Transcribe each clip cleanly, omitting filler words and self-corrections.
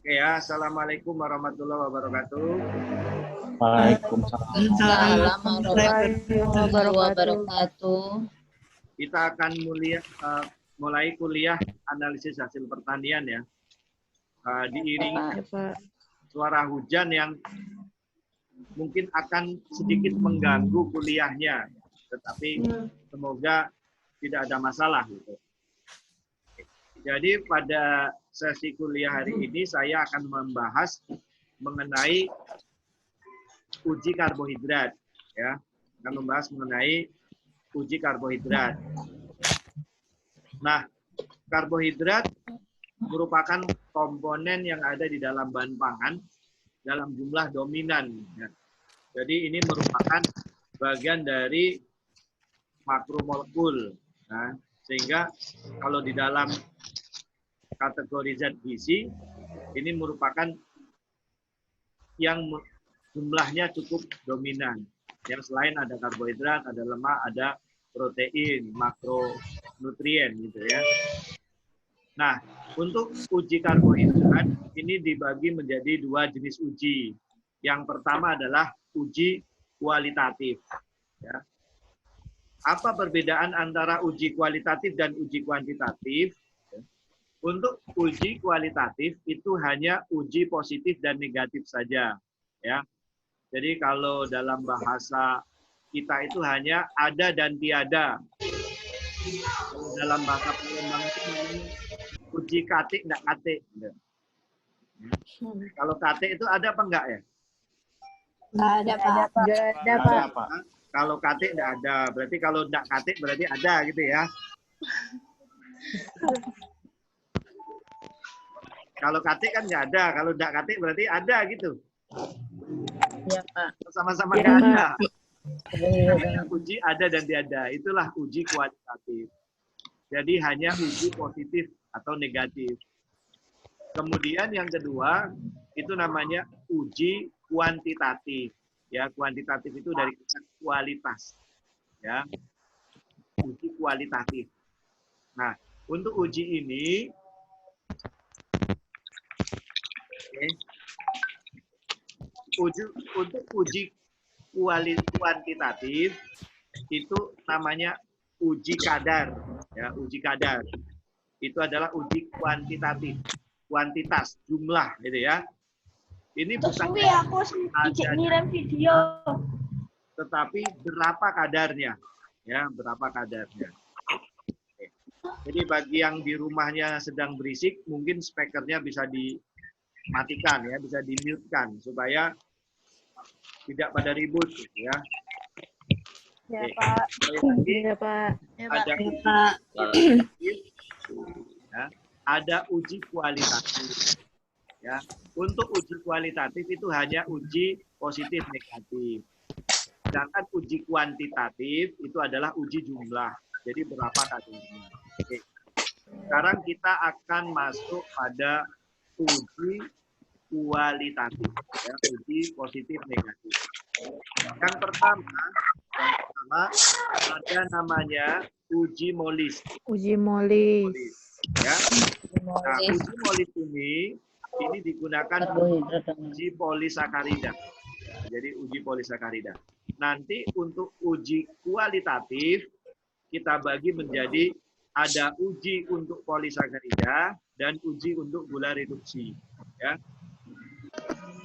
Oke ya, Assalamualaikum warahmatullahi wabarakatuh. Waalaikumsalam. Assalamualaikum warahmatullahi wabarakatuh. Kita akan mulai kuliah analisis hasil pertanian ya. Diiringi suara hujan yang mungkin akan sedikit mengganggu kuliahnya, tetapi semoga tidak ada masalah gitu. Jadi pada sesi kuliah hari ini saya akan membahas mengenai uji karbohidrat ya. Akan membahas mengenai uji karbohidrat. Nah, karbohidrat merupakan komponen yang ada di dalam bahan pangan dalam jumlah dominan ya. Jadi ini merupakan bagian dari makromolekul. Nah, sehingga kalau di dalam kategori zat gizi ini merupakan yang jumlahnya cukup dominan. Yang selain ada karbohidrat, ada lemak, ada protein, makronutrien gitu ya. Nah, untuk uji karbohidrat ini dibagi menjadi dua jenis uji. Yang pertama adalah uji kualitatif. Ya. Apa perbedaan antara uji kualitatif dan uji kuantitatif? Untuk uji kualitatif itu hanya uji positif dan negatif saja, ya. Jadi kalau dalam bahasa kita itu hanya ada dan tiada. Kalau dalam bahasa Palembang itu namanya uji katik enggak katik. Kalau katik itu ada apa enggak ya? Nggak ada, Pak. Nggak ada, Pak. Kalau katik enggak ada, berarti kalau enggak katik berarti ada gitu ya. Kalau katik kan nggak ada, kalau enggak katik berarti ada gitu. Iya, Pak. Sama-sama nggak ada. Uji ada dan tiada, itulah uji kualitatif. Jadi hanya uji positif atau negatif. Kemudian yang kedua itu namanya uji kuantitatif. Ya, kuantitatif itu dari kata kualitas. Ya, uji kualitatif. Nah, untuk uji ini, untuk uji kuantitatif itu namanya uji kadar, ya, uji kadar. Itu adalah uji kuantitatif, kuantitas, jumlah, gitu ya. Ini bukan aku ngirim video. Tetapi berapa kadarnya, ya, berapa kadarnya. Jadi bagi yang di rumahnya sedang berisik, mungkin speakernya bisa dimatikan, ya, bisa di-mute-kan supaya tidak pada ribut, gitu ya. Ya, Pak. Ya, Pak. Ada uji kualitatif, ya, ada uji kualitatif. Ya, untuk uji kualitatif itu hanya uji positif negatif. Sedangkan uji kuantitatif itu adalah uji jumlah. Jadi berapa kadarnya. Oke. Sekarang kita akan masuk pada uji kualitatif, ya, uji positif negatif. Yang pertama ada namanya uji molis. Uji molis. Ya. Nah, uji molis ini digunakan uji polisakarida. Jadi uji polisakarida. Nanti untuk uji kualitatif kita bagi menjadi ada uji untuk polisakarida dan uji untuk gula reduksi. Ya.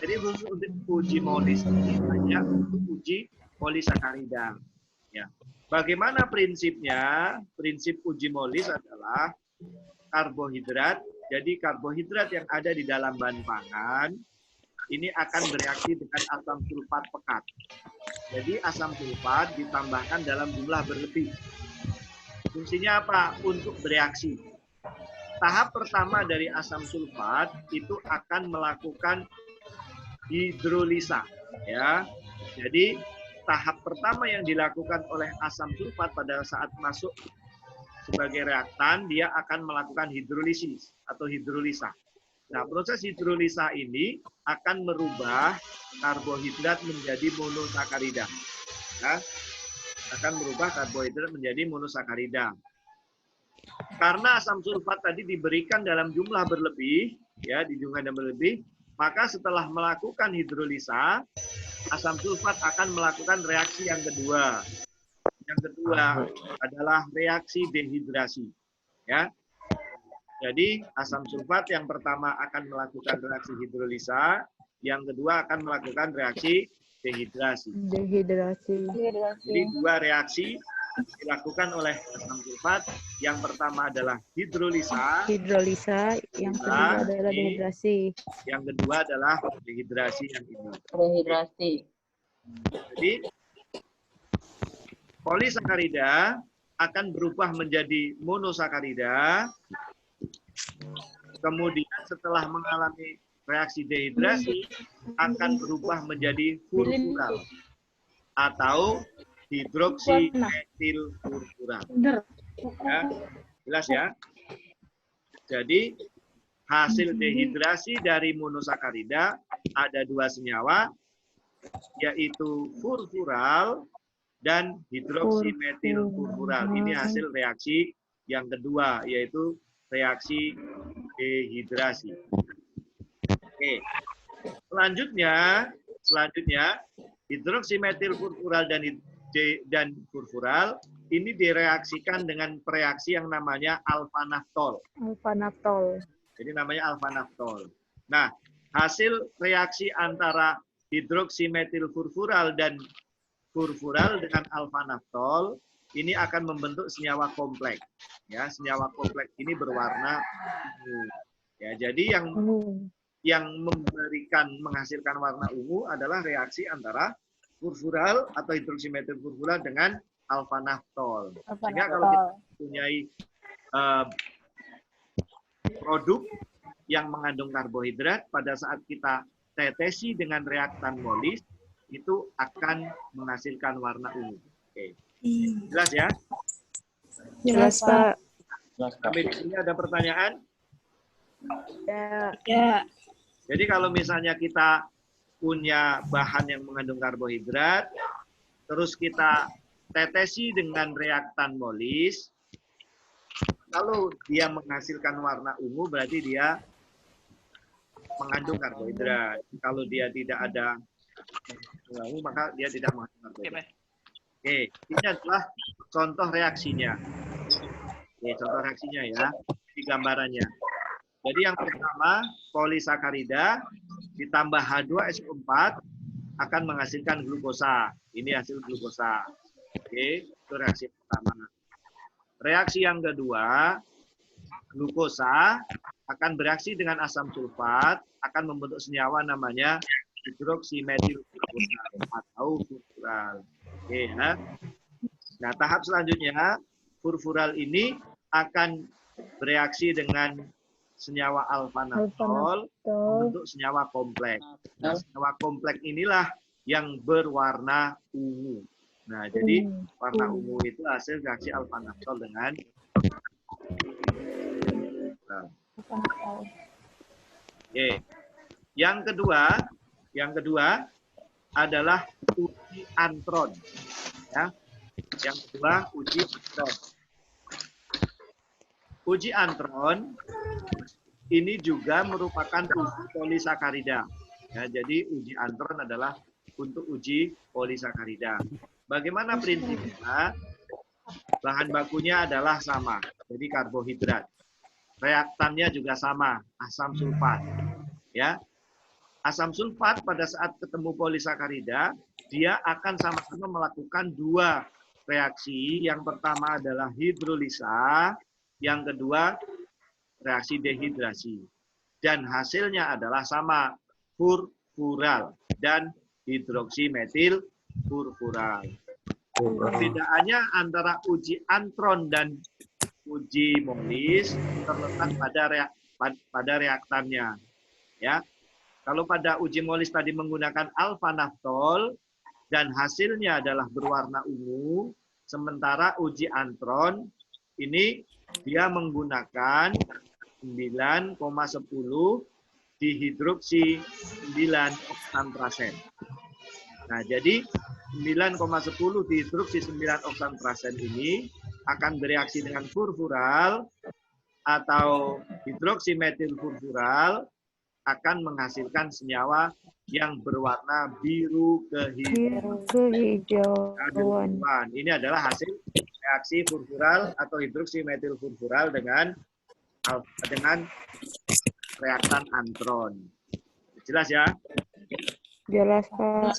Jadi untuk uji molis ini hanya untuk uji polisakarida. Ya. Bagaimana prinsipnya? Prinsip uji molis adalah karbohidrat. Jadi karbohidrat yang ada di dalam bahan pangan ini akan bereaksi dengan asam sulfat pekat. Jadi asam sulfat ditambahkan dalam jumlah berlebih. Fungsinya apa? Untuk bereaksi. Tahap pertama dari asam sulfat itu akan melakukan hidrolisa, ya. Jadi tahap pertama yang dilakukan oleh asam sulfat pada saat masuk sebagai reaktan, dia akan melakukan hidrolisis atau hidrolisa. Nah, proses hidrolisa ini akan merubah karbohidrat menjadi monosakarida. Ya, akan merubah karbohidrat menjadi monosakarida. Karena asam sulfat tadi diberikan dalam jumlah berlebih, ya di lingkungan yang berlebih, maka setelah melakukan hidrolisa, asam sulfat akan melakukan reaksi yang kedua. Yang kedua adalah reaksi dehidrasi. Ya. Jadi asam sulfat yang pertama akan melakukan reaksi hidrolisa, yang kedua akan melakukan reaksi dehidrasi. Dehidrasi. Jadi dua reaksi dilakukan oleh asam sulfat. Yang pertama adalah hidrolisa, Hidrolisa. Yang kedua adalah dehidrasi. yang kedua adalah dehidrasi yang ini. Dehidrasi. Jadi polisakarida akan berubah menjadi monosakarida. Kemudian setelah mengalami reaksi dehidrasi akan berubah menjadi furfural atau hidroksi metil furfural. Ya, jelas ya. Jadi hasil dehidrasi dari monosakarida ada dua senyawa, yaitu furfural dan hidroksimetil furfural. Ini hasil reaksi yang kedua, yaitu reaksi dehidrasi. Oke. Selanjutnya hidroksimetil furfural dan furfural ini direaksikan dengan reaksi yang namanya alfa-naftol. Alfa-naftol. Jadi namanya alfa-naftol. Nah, hasil reaksi antara hidroksimetil furfural dan furfural dengan alfa-naftol ini akan membentuk senyawa kompleks. Ya, senyawa kompleks ini berwarna ungu. Ya, jadi yang menghasilkan warna ungu adalah reaksi antara furfural atau hidroksimetil furfural dengan alfa-naftol. Sehingga kalau kita mempunyai produk yang mengandung karbohidrat, pada saat kita tetesi dengan reaktan molis, itu akan menghasilkan warna ungu. Oke. Jelas ya? Jelas, Pak. Sampai di sini ada pertanyaan? Ya. Jadi kalau misalnya kita punya bahan yang mengandung karbohidrat, terus kita tetesi dengan reaktan molis, kalau dia menghasilkan warna ungu berarti dia mengandung karbohidrat. Kalau dia tidak ada ungu maka dia tidak mengandung karbohidrat. Oke, ini adalah contoh reaksinya. Oke, contoh reaksinya ya, di gambarannya. Jadi yang pertama, polisakarida ditambah H2SO4 akan menghasilkan glukosa. Ini hasil glukosa. Oke, itu reaksi pertama. Reaksi yang kedua, glukosa akan bereaksi dengan asam sulfat, akan membentuk senyawa namanya hidroksimetil furfural atau furfural. Oke, ya. Nah, tahap selanjutnya, furfural ini akan bereaksi dengan senyawa alfa-naftol membentuk senyawa kompleks. Nah, senyawa kompleks inilah yang berwarna ungu. Nah, jadi warna ungu itu hasil reaksi alfa-naftol dengan Oke. Yang kedua adalah uji antron. Ya. Yang kedua uji antron. Uji antron ini juga merupakan uji polisakarida. Ya, jadi uji antron adalah untuk uji polisakarida. Bagaimana prinsipnya? Bahan bakunya adalah sama, jadi karbohidrat. Reaktannya juga sama, asam sulfat. Ya, asam sulfat pada saat ketemu polisakarida, dia akan sama-sama melakukan dua reaksi. Yang pertama adalah hidrolisa, yang kedua reaksi dehidrasi. Dan hasilnya adalah sama, furfural dan hidroksimetil furfural. Perbedaannya antara uji antron dan uji molis terletak pada reaktannya. Ya, kalau pada uji molis tadi menggunakan alfa-naftol dan hasilnya adalah berwarna ungu, sementara uji antron ini dia menggunakan 9,10 dihidroksi 9 oktantrasen. Nah, jadi 9,10 dihidroksi 9 oktantrasen ini akan bereaksi dengan furfural atau hidroksimetilfurfural akan menghasilkan senyawa yang berwarna biru Biru kehijauan. kehijauan. Ini adalah hasil reaksi furfural atau hidroksimetilfurfural dengan reaktan antron. Jelas ya? Jelas, Pak.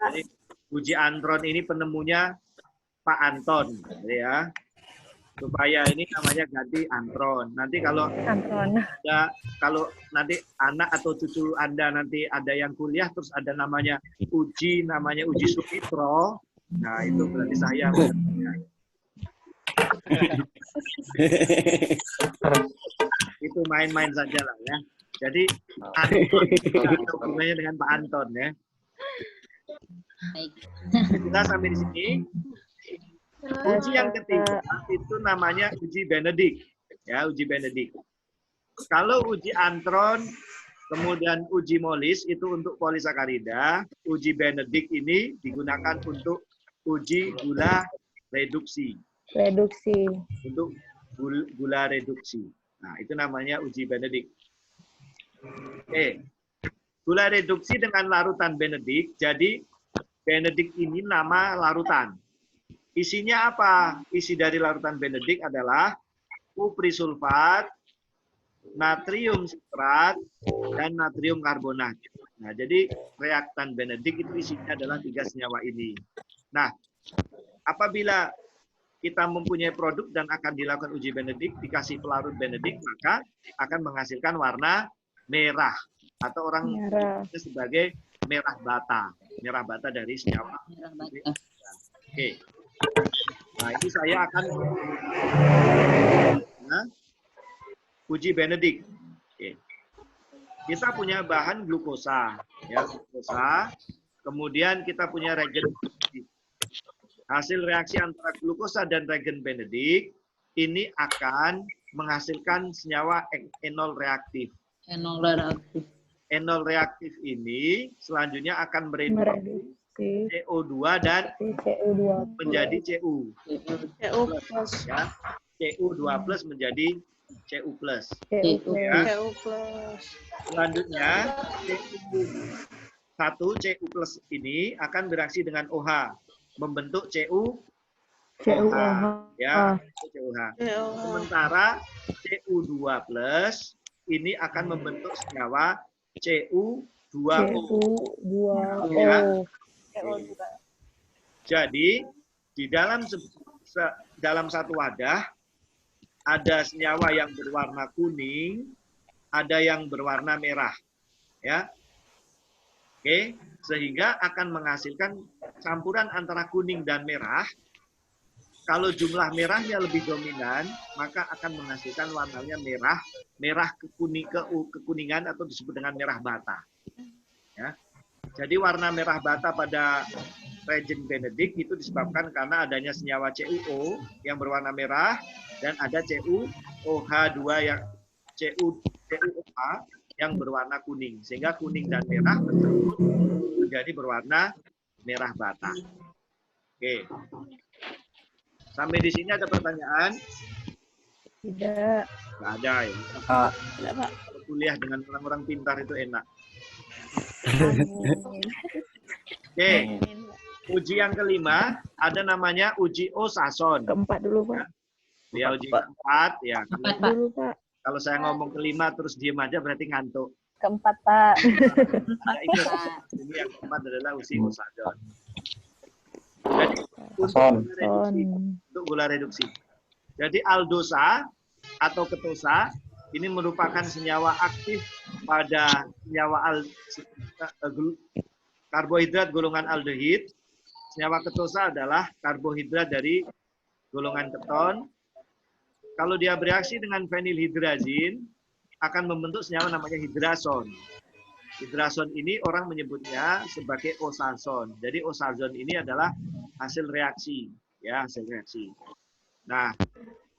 Jadi, uji antron ini penemunya Pak Anton, ya. Supaya ini namanya ganti antron. Nanti kalau nanti anak atau cucu Anda nanti ada yang kuliah terus ada namanya uji Sumitra, nah itu berarti saya. Itu main-main saja lah ya. Jadi Anton hubungannya dengan Pak Anton ya. Kita sampai di sini. Uji yang ketiga itu namanya uji Benedict, ya uji Benedict. Kalau uji antron, kemudian uji molis itu untuk polisakarida, uji Benedict ini digunakan untuk uji gula reduksi. Untuk gula reduksi. Nah itu namanya uji Benedict. Oke, gula reduksi dengan larutan Benedict. Jadi Benedict ini nama larutan. Isinya apa? Isi dari larutan Benedict adalah kuprisulfat, natrium sitrat, dan natrium karbonat. Nah, jadi reaktan Benedict itu isinya adalah 3 senyawa ini. Nah, apabila kita mempunyai produk dan akan dilakukan uji Benedict, dikasih pelarut Benedict, maka akan menghasilkan warna merah. Atau orang menyebutnya sebagai merah bata. Merah bata dari senyawa. Oke. Nah, ini saya akan uji Benedict. Oke. Kita punya bahan glukosa, ya, glukosa. Kemudian kita punya reagen. Hasil reaksi antara glukosa dan reagen Benedict ini akan menghasilkan senyawa enol reaktif. Enol reaktif ini selanjutnya akan mereduksi CO2 dan menjadi Cu. Ya. Cu2 plus menjadi Cu plus. Ya. Selanjutnya Cu plus ini akan bereaksi dengan OH membentuk CuOH. Ya, CuOH. Sementara Cu2 plus ini akan membentuk senyawa Cu2O. Ya. Jadi di dalam satu wadah ada senyawa yang berwarna kuning, ada yang berwarna merah, ya. Oke, sehingga akan menghasilkan campuran antara kuning dan merah. Kalau jumlah merahnya lebih dominan, maka akan menghasilkan warnanya merah kekuningan atau disebut dengan merah bata. Ya. Jadi warna merah bata pada reagen Benedict itu disebabkan karena adanya senyawa CuO yang berwarna merah dan ada CuOH2 yang CuOH yang berwarna kuning. Sehingga kuning dan merah bercampur menjadi berwarna merah bata. Oke. Sampai di sini ada pertanyaan? Tidak. Nggak ada ya. Tidak, Pak. Kuliah dengan orang-orang pintar itu enak. Oke. Uji yang kelima ada namanya uji Osason. Keempat dulu, Pak. Ya, uji keempat ya. Dulu, Pak. Kalau saya ngomong kelima terus diem aja berarti ngantuk. Keempat, Pak. Nah, ini yang keempat adalah uji Osason. Jadi untuk gula reduksi. Jadi aldosa atau ketosa ini merupakan senyawa aktif pada senyawa karbohidrat golongan aldehid. Senyawa ketosa adalah karbohidrat dari golongan keton. Kalau dia bereaksi dengan fenilhidrazin akan membentuk senyawa namanya hidrason. Hidrason ini orang menyebutnya sebagai osason. Jadi osason ini adalah hasil reaksi, ya, hasil reaksi. Nah,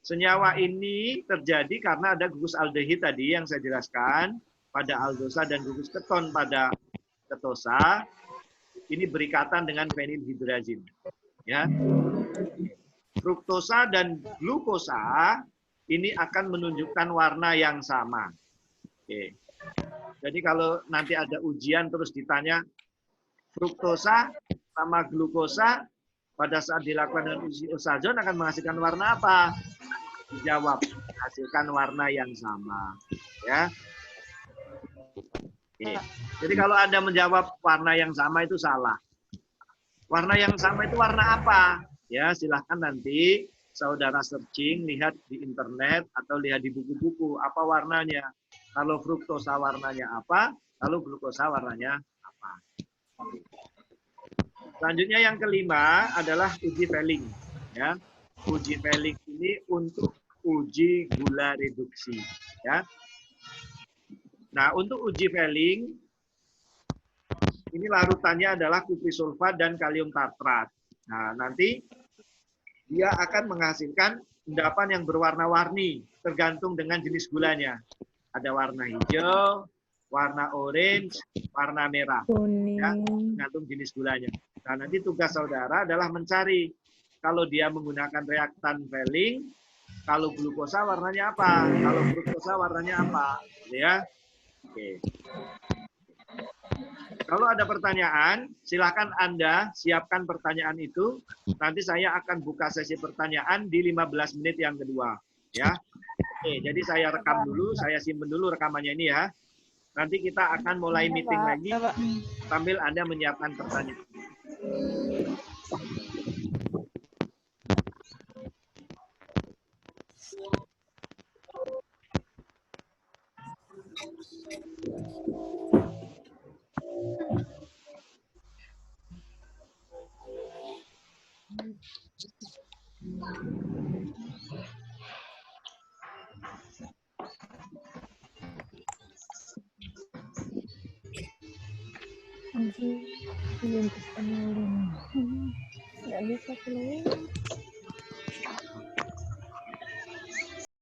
senyawa ini terjadi karena ada gugus aldehid tadi yang saya jelaskan pada aldosa dan gugus keton pada ketosa. Ini berikatan dengan fenilhidrazin. Ya. Fruktosa dan glukosa ini akan menunjukkan warna yang sama. Oke. Jadi kalau nanti ada ujian terus ditanya fruktosa sama glukosa pada saat dilakukan dengan uji ozon akan menghasilkan warna apa? Dijawab, menghasilkan warna yang sama. Ya. Oke. Jadi kalau Anda menjawab warna yang sama itu salah. Warna yang sama itu warna apa? Ya, silahkan nanti saudara searching, lihat di internet atau lihat di buku-buku apa warnanya. Kalau fruktosa warnanya apa, kalau glukosa warnanya apa. Selanjutnya yang kelima adalah uji Fehling. Ya, uji Fehling ini untuk uji gula reduksi. Ya. Nah, untuk uji Fehling ini larutannya adalah kuprisulfat dan kalium tartrat. Nah, nanti dia akan menghasilkan endapan yang berwarna-warni, tergantung dengan jenis gulanya. Ada warna hijau, warna orange, warna merah. Ya, tergantung jenis gulanya. Nah, nanti tugas saudara adalah mencari, kalau dia menggunakan reaktan Fehling, kalau glukosa warnanya apa, kalau fruktosa warnanya apa. Ya, oke. Kalau ada pertanyaan, silakan Anda siapkan pertanyaan itu. Nanti saya akan buka sesi pertanyaan di 15 menit yang kedua. Ya, oke. Jadi saya rekam dulu, saya simpen dulu rekamannya ini ya. Nanti kita akan mulai meeting lagi sambil Anda menyiapkan pertanyaan. Nggak bisa keluar.